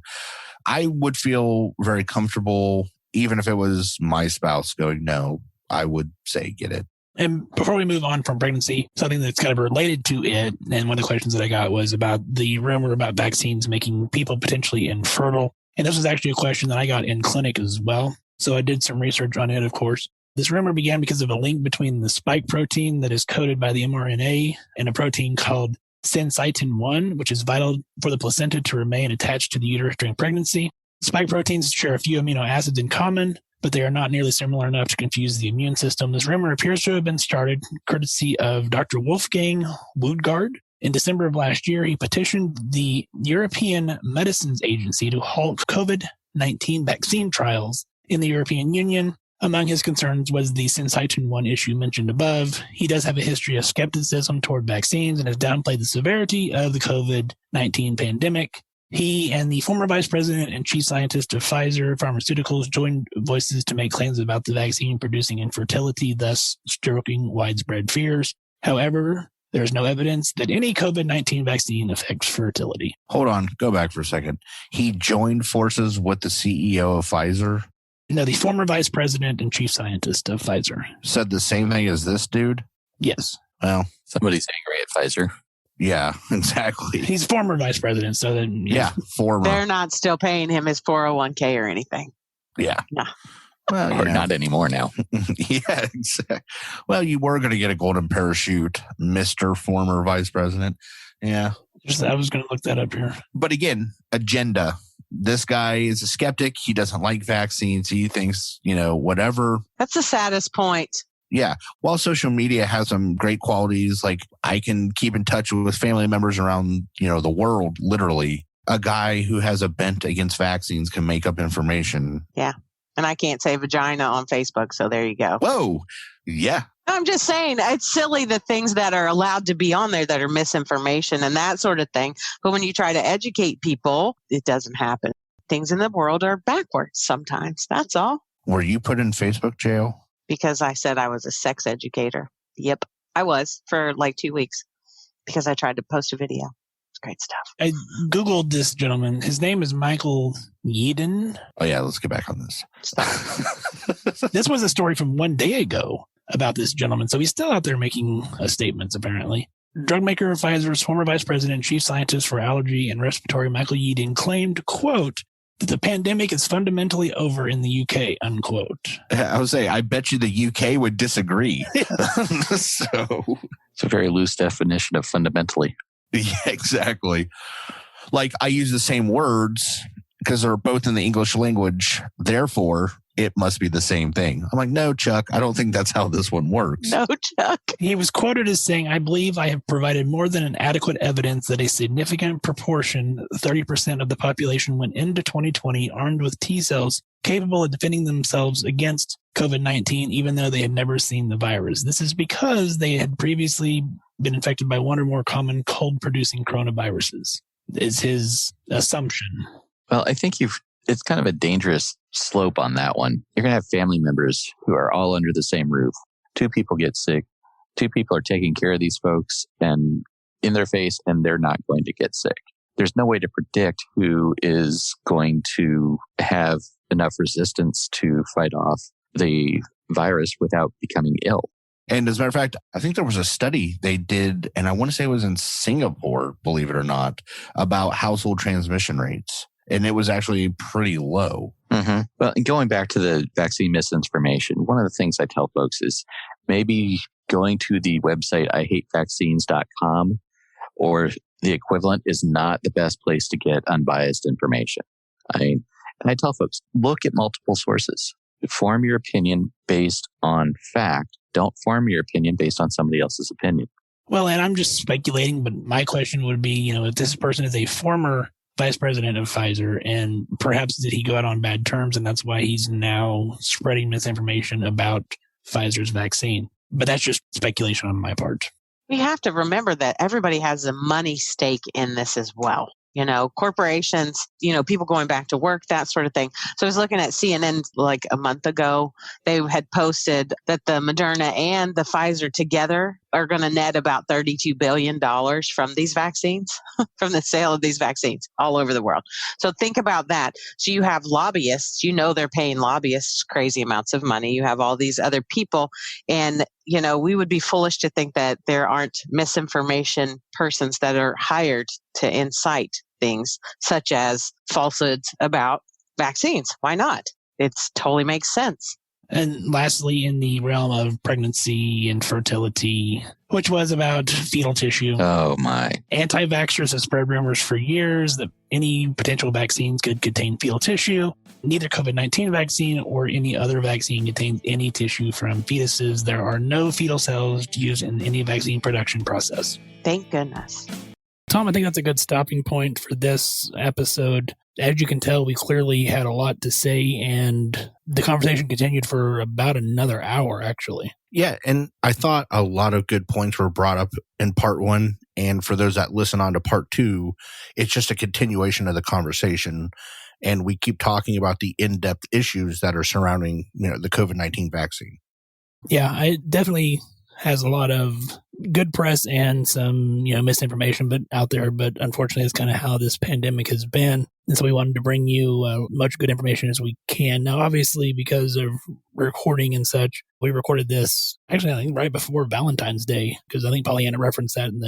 I would feel very comfortable, even if it was my spouse going, no, I would say get it. And before we move on from pregnancy, something that's kind of related to it, and one of the questions that I got was about the rumor about vaccines making people potentially infertile. And this was actually a question that I got in clinic as well. So I did some research on it, of course. This rumor began because of a link between the spike protein that is coded by the mRNA and a protein called syncytin-1, which is vital for the placenta to remain attached to the uterus during pregnancy. Spike proteins share a few amino acids in common, but they are not nearly similar enough to confuse the immune system. This rumor appears to have been started courtesy of Dr. Wolfgang Woodgard. In December of last year, he petitioned the European Medicines Agency to halt COVID-19 vaccine trials in the European Union. Among his concerns was the syncytin-1 issue mentioned above. He does have a history of skepticism toward vaccines and has downplayed the severity of the COVID-19 pandemic. He and the former vice president and chief scientist of Pfizer Pharmaceuticals joined voices to make claims about the vaccine producing infertility, thus stoking widespread fears. However, there is no evidence that any COVID-19 vaccine affects fertility. Hold on. Go back for a second. He joined forces with the CEO of Pfizer? No, the former vice president and chief scientist of Pfizer. Said the same thing as this dude? Yes. Well, Somebody's angry at Pfizer. yeah, exactly. He's former vice president, so then... Yeah, former. They're not still paying him his 401k or anything. Yeah. No. Well, Or not anymore now. Yeah, exactly. Well, you were going to get a golden parachute, Mr. Former Vice President. Yeah. I was going to look that up here. But again, agenda. This guy is a skeptic. He doesn't like vaccines. He thinks, whatever. That's the saddest point. Yeah. While social media has some great qualities, like I can keep in touch with family members around, the world, literally. A guy who has a bent against vaccines can make up information. Yeah. And I can't say vagina on Facebook, so there you go. Whoa. Yeah. I'm just saying, it's silly the things that are allowed to be on there that are misinformation and that sort of thing. But when you try to educate people, it doesn't happen. Things in the world are backwards sometimes. That's all. Were you put in Facebook jail? Because I said I was a sex educator. Yep, I was for like 2 weeks because I tried to post a video. It's great stuff. I Googled this gentleman. His name is Michael Yeadon. Oh, yeah. Let's get back on this. This was a story from 1 day ago about this gentleman. So he's still out there making statements, apparently. Drug maker Pfizer's former vice president and chief scientist for allergy and respiratory, Michael Yeadon, claimed, quote, that the pandemic is fundamentally over in the UK, unquote. I would say, I bet you the UK would disagree. So, It's a very loose definition of fundamentally. yeah, exactly. Like I use the same words because they're both in the English language. Therefore, it must be the same thing. I'm like, no, Chuck, I don't think that's how this one works. No, Chuck. He was quoted as saying, I believe I have provided more than an adequate evidence that a significant proportion, 30% of the population went into 2020 armed with T cells capable of defending themselves against COVID-19, even though they had never seen the virus. This is because they had previously been infected by one or more common cold-producing coronaviruses, is his assumption. Well, I think it's kind of a dangerous slope on that one. You're going to have family members who are all under the same roof. 2 people get sick. 2 people are taking care of these folks and in their face, and they're not going to get sick. There's no way to predict who is going to have enough resistance to fight off the virus without becoming ill. And as a matter of fact, I think there was a study they did, and I want to say it was in Singapore, believe it or not, about household transmission rates. And it was actually pretty low. Mm-hmm. Well, and going back to the vaccine misinformation, one of the things I tell folks is maybe going to the website IHateVaccines.com or the equivalent is not the best place to get unbiased information. And I tell folks, look at multiple sources. Form your opinion based on fact. Don't form your opinion based on somebody else's opinion. Well, and I'm just speculating, but my question would be, if this person is a former vice president of Pfizer, and perhaps did he go out on bad terms, and that's why he's now spreading misinformation about Pfizer's vaccine. But that's just speculation on my part. We have to remember that everybody has a money stake in this as well. Corporations, people going back to work, that sort of thing. So I was looking at CNN like a month ago. They had posted that the Moderna and the Pfizer together are going to net about $32 billion from these vaccines, from the sale of these vaccines all over the world. So think about that. So you have lobbyists, they're paying lobbyists crazy amounts of money. You have all these other people. And, we would be foolish to think that there aren't misinformation persons that are hired to incite things such as falsehoods about vaccines. Why not? It totally makes sense. And lastly, in the realm of pregnancy and fertility, which was about fetal tissue. Oh, my. Anti-vaxxers have spread rumors for years that any potential vaccines could contain fetal tissue. Neither COVID-19 vaccine or any other vaccine contains any tissue from fetuses. There are no fetal cells used in any vaccine production process. Thank goodness. Tom, I think that's a good stopping point for this episode. As you can tell, we clearly had a lot to say, and the conversation continued for about another hour, actually. Yeah, and I thought a lot of good points were brought up in part 1. And for those that listen on to part 2, it's just a continuation of the conversation. And we keep talking about the in-depth issues that are surrounding, the COVID-19 vaccine. Yeah, it definitely has a lot of good press and some, misinformation out there. But unfortunately, it's kind of how this pandemic has been. And so we wanted to bring you much good information as we can. Now, obviously, because of recording and such, we recorded this actually, I think, right before Valentine's Day, because I think Pollyanna referenced that in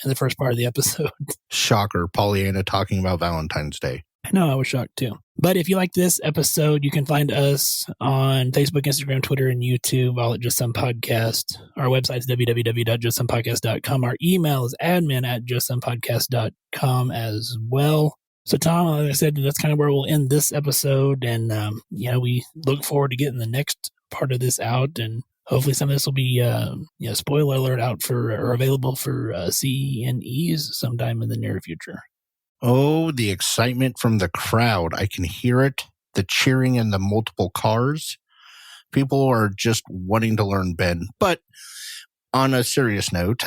the first part of the episode. Shocker, Pollyanna talking about Valentine's Day. I know, I was shocked too. But if you like this episode, you can find us on Facebook, Instagram, Twitter, and YouTube, all at Just Some Podcast. Our website is www.justsomepodcast.com. Our email is admin@justsomepodcast.com as well. So, Tom, like I said, that's kind of where we'll end this episode. And, we look forward to getting the next part of this out. And hopefully some of this will be, spoiler alert, out or available for CE sometime in the near future. Oh, the excitement from the crowd. I can hear it. The cheering in the multiple cars. People are just wanting to learn, Ben. But on a serious note,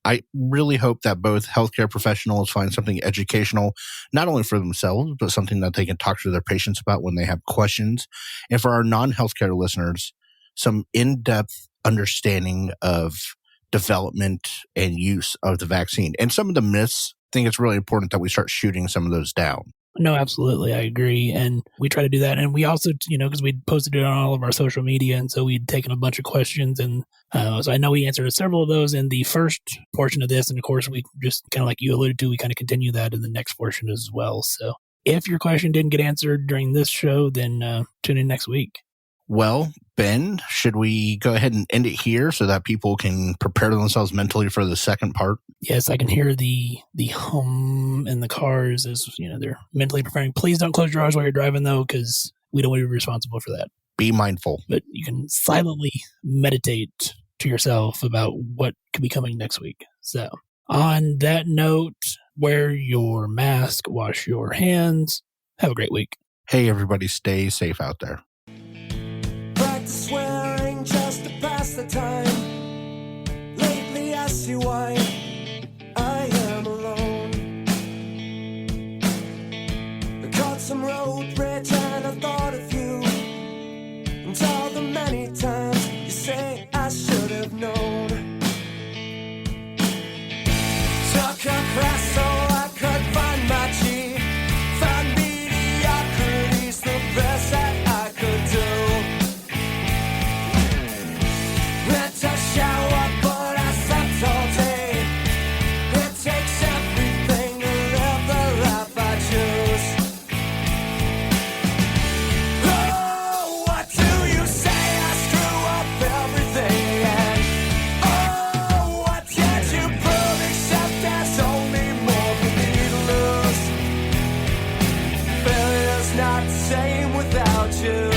I really hope that both healthcare professionals find something educational, not only for themselves, but something that they can talk to their patients about when they have questions. And for our non-healthcare listeners, some in-depth understanding of development and use of the vaccine. And some of the myths, I think it's really important that we start shooting some of those down. No, absolutely. I agree. And we try to do that. And we also, because we posted it on all of our social media. And so we'd taken a bunch of questions. And so I know we answered several of those in the first portion of this. And of course, we just kind of like you alluded to, we kind of continue that in the next portion as well. So if your question didn't get answered during this show, then tune in next week. Well, Ben, should we go ahead and end it here so that people can prepare themselves mentally for the second part? Yes, I can hear the hum in the cars as they're mentally preparing. Please don't close your eyes while you're driving, though, because we don't want to be responsible for that. Be mindful. But you can silently meditate to yourself about what could be coming next week. So on that note, wear your mask, wash your hands. Have a great week. Hey, everybody, stay safe out there. Swearing just to pass the time. Lately I see why I am alone. I caught some road rage and I thought of you, and all the many times you say I should have known. Took a class so I could find my G, find mediocrity's the best that I could do. Shower, but I slept all day. It takes everything to live the life I choose. Oh, what do you say? I screw up everything. And oh, what did you prove? Except there's only more for me to lose. Failure's not the same without you.